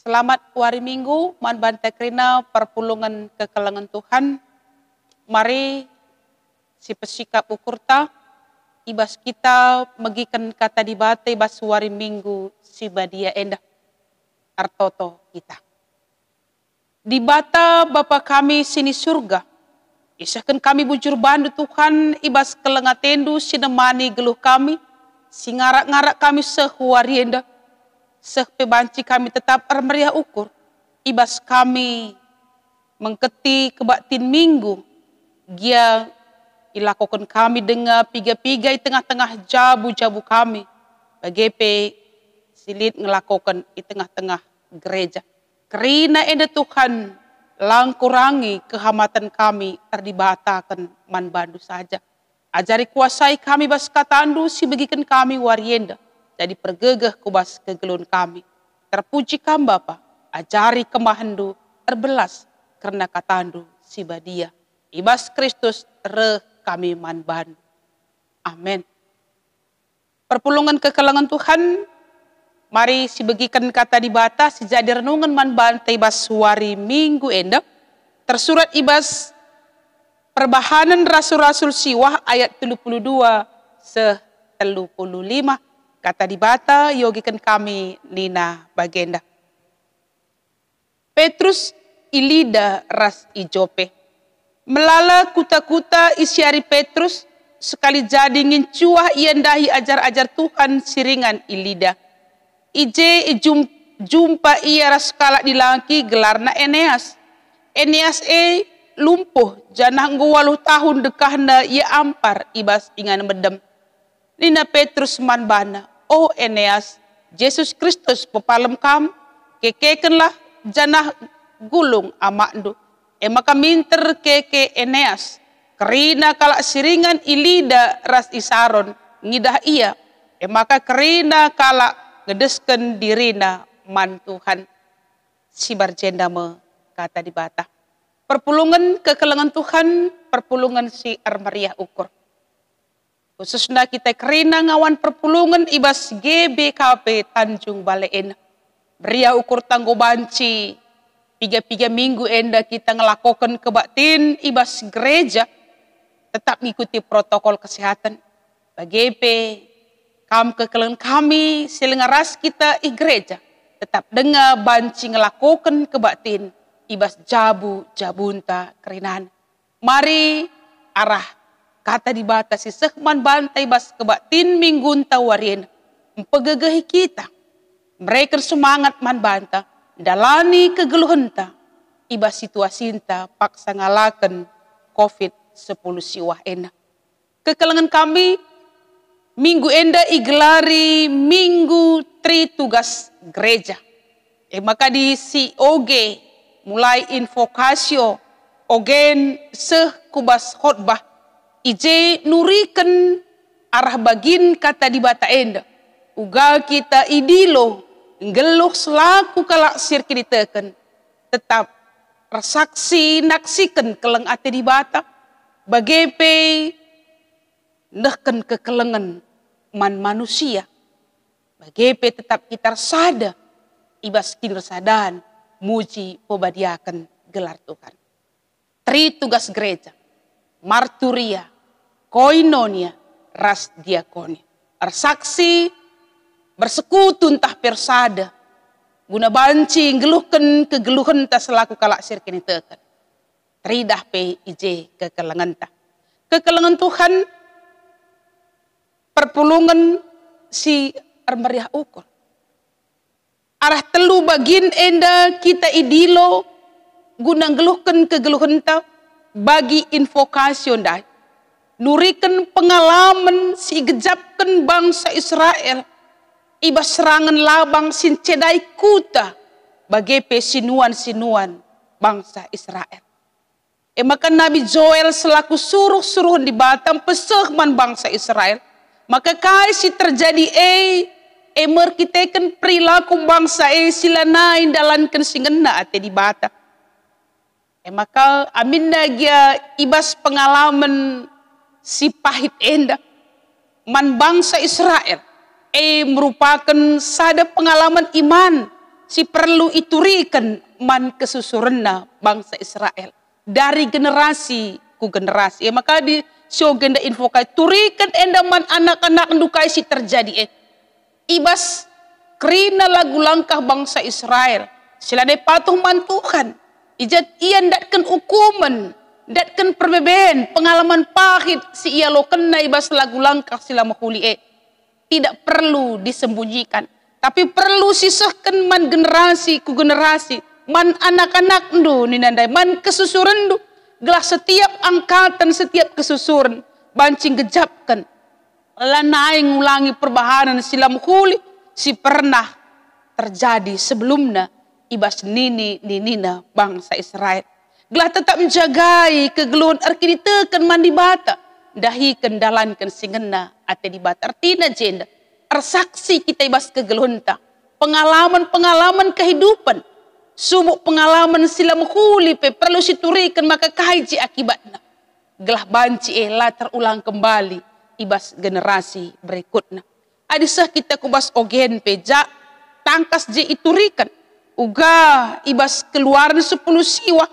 Selamat hari Minggu, man banta krina perpulungan kekelangan Tuhan. Mari si pesikap ukurta, ibas kita megikan kata dibata ibas hari Minggu si badia endah artoto kita. Dibata Bapa kami sini surga, isakan kami bujur bandu Tuhan ibas kelengatendu sinemani geluh kami, singarak-ngarak kami sehuari endah. Sepebanci kami tetap meriah ukur, ibas kami mengketi kebatin minggu, dia ilakukan kami dengan piga-piga di tengah-tengah jabu-jabu kami, bagepe silit ngelakukan di tengah-tengah gereja. Kerina enda Tuhan langkurangi kehamatan kami terdibatakan man bandu saja. Ajari kuasai kami bas katandu si bagikan kami warienda. Jadi pergegeh kubas kegelun kami. Terpuji kam Bapa, ajari kemahandu terbelas karena katandu si badia. Ibas Kristus re kami manban. Amin. Perpulungan kekelangan Tuhan, mari si bagikan kata dibata si jadi renungan manban ibas hari Minggu endap. Tersurat ibas perbahanan Rasul-Rasul Siwah ayat 32 se-35. Kata dibata yogikan kami nina bagenda. Petrus ilida ras ijope. Melala kuta-kuta isiari Petrus sekali jadi ngincuah iandahi ajar-ajar Tuhan siringan ilida. Ije jumpa ia ras kalak dilangki gelarna Eneas. Eneas lumpuh janah 80 tahun dekahna ia ampar ibas ingan medem. Nina Petrus manbana. Oh Eneas, Yesus Kristus pepalem kam, kekekenlah janah gulung amakdu. Maka minter keke Eneas, kerina kalak siringan ilida ras isaron, ngidah ia. Maka kerina kalak ngedesken dirina man Tuhan. Si barjenda me kata dibata. Perpulungan kekelangan Tuhan, perpulungan si armariah ukur. Khususnya kita kerina ngawan perpulungan ibas GBKP Tanjung Balai. Beria ukur tanggo banci. Piga-piga minggu enda kita ngelakukan kebaktin ibas gereja. Tetap mengikuti protokol kesehatan. BGP, kekelangan kami, selengaras kita i gereja. Tetap dengar banci ngelakukan kebaktin ibas jabunta kerinan. Mari arah kata dibatasi sekman bantai bas kebatin minggun tawarin mempegegehi kita. Mereka semangat man banta dalani kegeluhenta ibas situasi inta paksa ngalakan COVID-10 siwah ena. Kekelangan kami minggu enda igelari minggu tri tugas gereja. Maka di COG mulai invokasio ogen kubas khotbah ije nurikan arah bagin kata dibata enda. Uga kita idilo ngeluh selaku kalak sirki diteken. Tetap resaksi naksikan keleng ate dibata. Bagepe nehken kekelengan man manusia. Bagepe tetap kita sada ibas kinresadan muji pobadiakan gelar Tuhan. Tri tugas gereja. Marturia, koinonia, ras diakonia. Arsaksi bersekutu entah persada. Guna banci ngeluhkan kegeluhan ta selaku kalak sirkini tekan. Tridah pe ije kekelangan ta. Kekelangan Tuhan perpulungan si armariah ukur. Arah telu bagin enda kita idilo guna ngeluhkan kegeluhan ta. Bagi invokasi ondai, nurikan pengalaman si gejapkan bangsa Israel, ibas serangan labang sin cedai kuta, bagi sinuan-sinuan bangsa Israel. Maka Nabi Joel selaku suruh-suruh di Batam pesehman bangsa Israel, maka kai si terjadi merkitekan perilaku bangsa silanain dalankan singena ate di Batam. Maka aminda gia ibas pengalaman si pahit enda man bangsa Israel merupakan sada pengalaman iman si perlu iturikan man kesusurenna bangsa Israel dari generasi ku generasi. Maka di sogenda info kai turikan endaman anak-anak dukai si terjadi ibas kerina lagu langkah bangsa Israel sila de patuh man Tuhan ijat ian datkan hukuman datkan perbeben pengalaman pahit si ia lo kena ibas lagu langkah sila mahuli tidak perlu disembunyikan, tapi perlu sisahkan man generasi ku generasi, man anak-anak ndu ninandai, man kesusuran ndu, gelah setiap angkatan, setiap kesusuran, bancing gejapkan, lanai ngulangi perbahanan silam huli, si pernah terjadi sebelumnya, ibas ninina bangsa Israel. Gelah tetap menjagai kegeluhan arkini tekan man di bata, dahi kendalankan singena ate di bata artina jenda saksi kita ibas kegelunta pengalaman kehidupan sumuk pengalaman sila menghuli pe perlu siturikan maka kaiji akibatnya gelah banci lah terulang kembali ibas generasi berikutnya adisah kita kubas ogen peja tangkas je iturikan uga ibas keluaran 10 siwa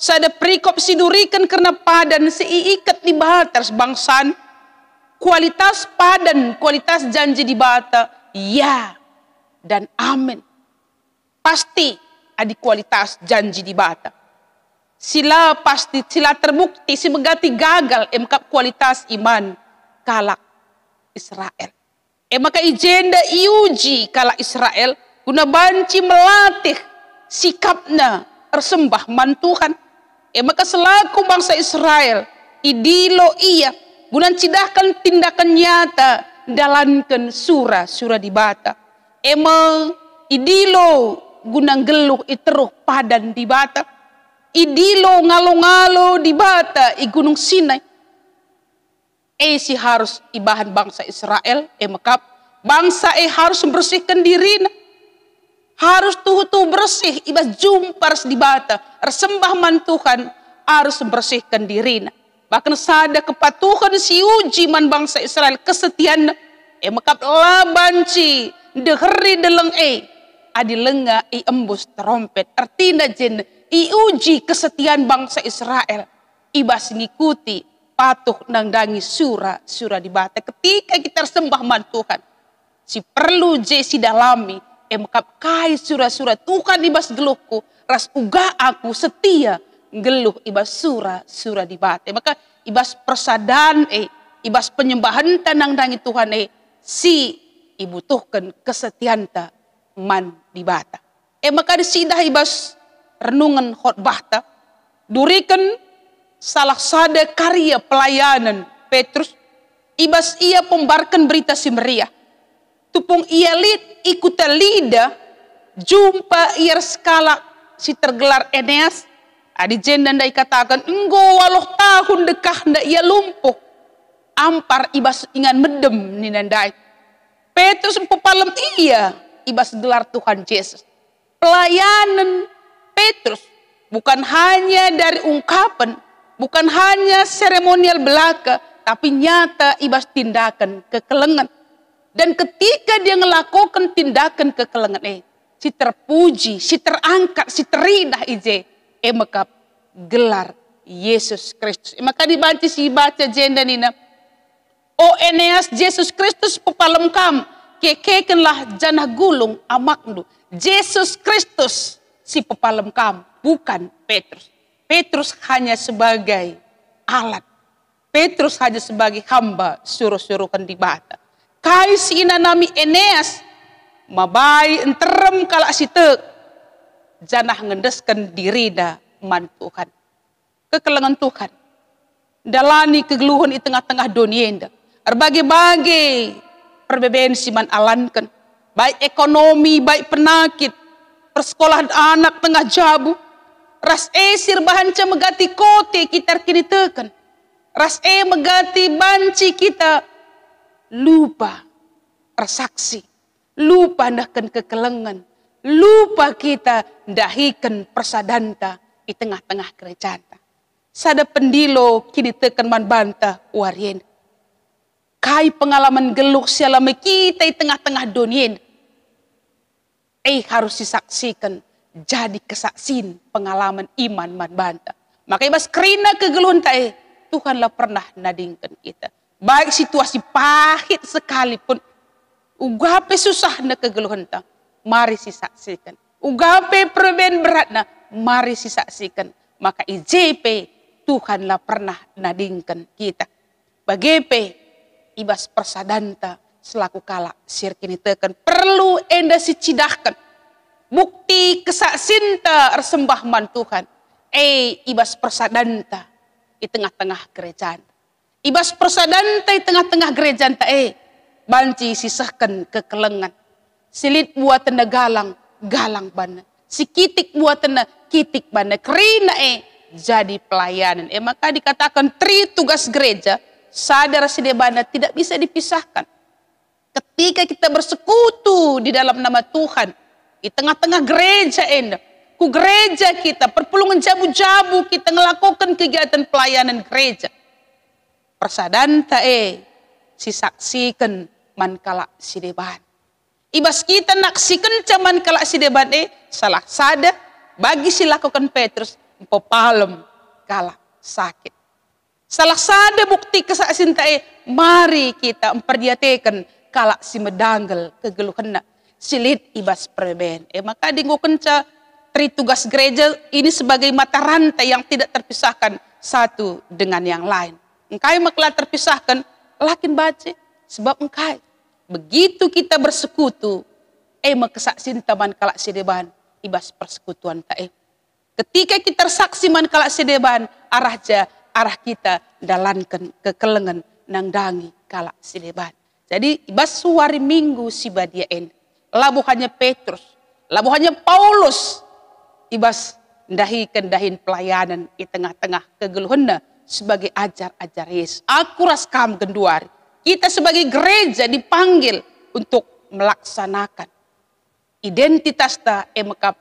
sada perikop sidurikan karena padan seiikat di batas bangsan kualitas padan kualitas janji di bata ya dan amin pasti ada kualitas janji di bata sila pasti sila terbukti si megati gagal emkap kualitas iman kalak Israel maka ijenda iuji kalak Israel guna banci melatih sikapna tersembah man Tuhan maka selaku bangsa Israel idilo iya gunan cidahkan tindakan nyata dalankan surah di bata emang idilo gunang geluh iteruh padan di bata idilo ngalo-ngalo di bata i gunung Sinai si harus ibahan bangsa Israel makap bangsa harus membersihkan dirinya harus tuh bersih ibas jumpars di bata sembah man Tuhan harus membersihkan dirinya bahkan sada kepatuhan si uji man bangsa Israel kesetiaan makap labanci deheri deleng adi lenga embus trompet artinya jen uji kesetiaan bangsa Israel ibas ngikuti patuh nangdangi surah di bata ketika kita sembah man Tuhan si perlu je si dalami makap kai surah Tuhan ibas geluhku ras uga aku setia geluh ibas surah di bata maka ibas persadaan ibas penyembahan tanang dangi Tuhan si ibutuhkan kesetianta man di bata maka disidah ibas renungan khotbah ta durikan salah sada karya pelayanan Petrus ibas ia pembarkan berita si meriah tupung ia ikut lida jumpa ia skala si tergelar Eneas adi jendan dai katakan enggo waloh tahun dekah nda ia lumpuh ampar ibas ingan medem ni nandai Petrus pepalem iya ibas gelar Tuhan Yesus pelayanan Petrus bukan hanya dari ungkapan bukan hanya seremonial belaka tapi nyata ibas tindakan kekelengan dan ketika dia melakukan tindakan kekelengan si terpuji si terangkat si terindah ije maka gelar Yesus Kristus maka dibanci si baca jenda nina Eneas Yesus Kristus pepalem kam kekekenlah janah gulung amaknu Yesus Kristus si pepalem kam bukan Petrus hanya sebagai alat Petrus hanya sebagai hamba suruh-suruhkan di bata kai si ina nami Eneas mabai enterem kalak si tek janah ngendeskan diri dah man Tuhan kekelengan Tuhan dalani kegeluhan di tengah-tengah dunia indah berbagai-bagai perbedaan si man alankan baik ekonomi baik penyakit persekolahan anak tengah jabu ras sir bahanca megati kote kita kini tekan ras megati banci kita lupa persaksi lupa ndahkan kekelengan lupa kita dahikan persadanta di tengah-tengah kerajaan sada pendilo kini tekan man banta warien kai pengalaman geluk selama kita di tengah-tengah dunia harus disaksikan jadi kesaksian pengalaman iman man banta. Maka ibas kerina kegeluhan Tuhanlah pernah nadingkan kita. Baik situasi pahit sekalipun, ugape susah na kegeluhan mari sisaksikan. Ugape perbedaan beratna, mari sisaksikan. Maka IJP Tuhanlah pernah nadingkan kita. Bagepe ibas persadanta selaku kala sirkini tekan perlu enda sicidahkan bukti kesaksinta ersembah man Tuhan. Ibas persadanta di tengah-tengah gerejaan. Ibas persadanta di tengah-tengah gerejaan banci sisahkan kekelengan. Silit buatan galang, galang bana. Si kitik buatan kitik bana. Kerina jadi pelayanan. Maka dikatakan tugas gereja sadar sidebana tidak bisa dipisahkan. Ketika kita bersekutu di dalam nama Tuhan, di tengah-tengah gereja ku gereja kita, perpulungan jabu-jabu kita melakukan kegiatan pelayanan gereja. Persadanta sisaksikan mankala sideban. Ibas kita naksikan caman kala sideban salah sada bagi silakukan Petrus empopalem kala sakit. Salah sada bukti kesaksian mari kita memperdiatekan kala si medanggal kegeluhan silit ibas perben. Maka dinggukan tugas gereja ini sebagai mata rantai yang tidak terpisahkan satu dengan yang lain. Engkai maklah terpisahkan lakin baca sebab engkai begitu kita bersekutu kesaksian taman kala sedeban ibas persekutuan ketika kita saksi man kala sedeban arah kita dalankan kekelengan nang dangi kala sedeban. Jadi ibas suari minggu si badia labu hanya Petrus, labu hanya Paulus ibas dahin pelayanan di tengah-tengah kegeluhan sebagai ajar-ajar Yesus. Aku raskam genduari. Kita sebagai gereja dipanggil untuk melaksanakan identitas mekap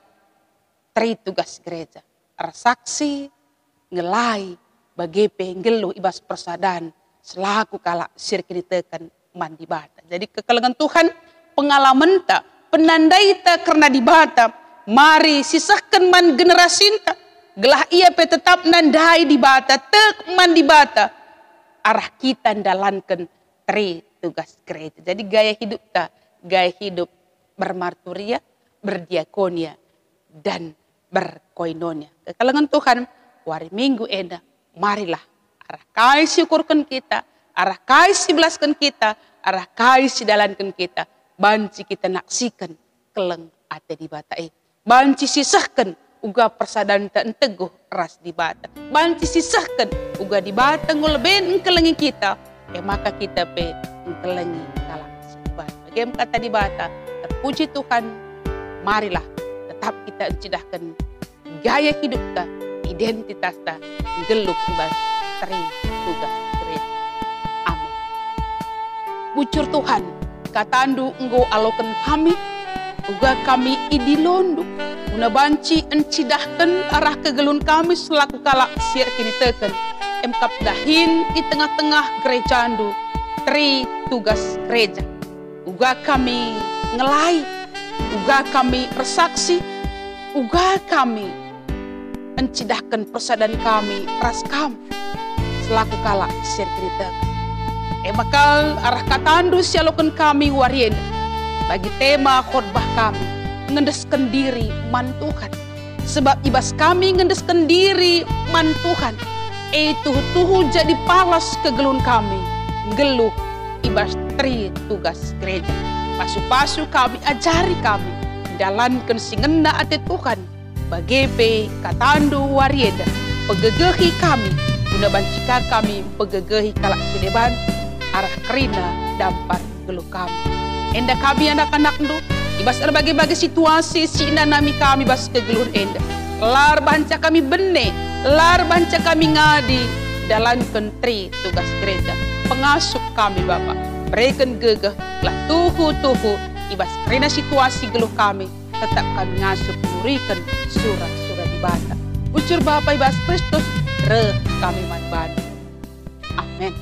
tugas gereja. Saksi ngelai bagi penggelu ibas persadan selaku kala sirki ditekan mandi bata. Jadi kekelengan Tuhan pengalaman penandai karena di bata. Mari sisahkan man generasi gelah ia tetap nandai di bata tek man di bata arah kita dalankan tugas gereja. Jadi gaya hidup bermarturia, berdiakonia dan berkoinonia. Kekelengan Tuhan hari Minggu marilah arah kai syukurkan kita, arah kai belaskan kita, arah kai dalankan kita. Banci kita naksikan keleng ate di bata banci sisahkan uga persadanta teguh ras di bata. Banci sisahkan uga di bata ngoleben kelengi kita. Maka kita ngkelengi kala bata. Bagaimana kata di bata, terpuji Tuhan, marilah tetap kita encidahkan gaya hidup identitas geluk ibas tugas gereja. Amin. Bucur Tuhan, katandu enggo alokan kami, uga kami idilondo, una banci encidahkan arah kegelun kami selaku kala siar kini teken. Emkap dahin di tengah-tengah gereja andu, tugas gereja. Uga kami ngelai, uga kami bersaksi, uga kami encidahkan persadan kami ras kami selaku kala siar kini teken. Bakal arah katandu sialokan kami warien bagi tema khotbah kami ngendeskan diri man Tuhan. Sebab ibas kami ngendeskan diri man Tuhan. Tuhu jadi palas kegelun kami. Geluh ibas tugas gereja. Pasu-pasu kami ajari kami. Dalankan singenda ate Tuhan. Bagepe katandu warieda. Pegegehi kami. Guna bancika kami pegegehi kalak sideban. Arah kerina dampar geluh kami. Enda kami anak-anak du. Ibas bagi-bagi situasi sina nami kami bas kegelun enda. Lar banca kami bene, lar banca kami ngadi dalam kentri tugas gereja. Pengasuh kami Bapak, berikan gegah lah tuhu ibas karena situasi geluh kami tetap kami ngasuh memberikan surah-surah di bata. Ucur Bapak ibas Kristus, kami manbadu. Amin.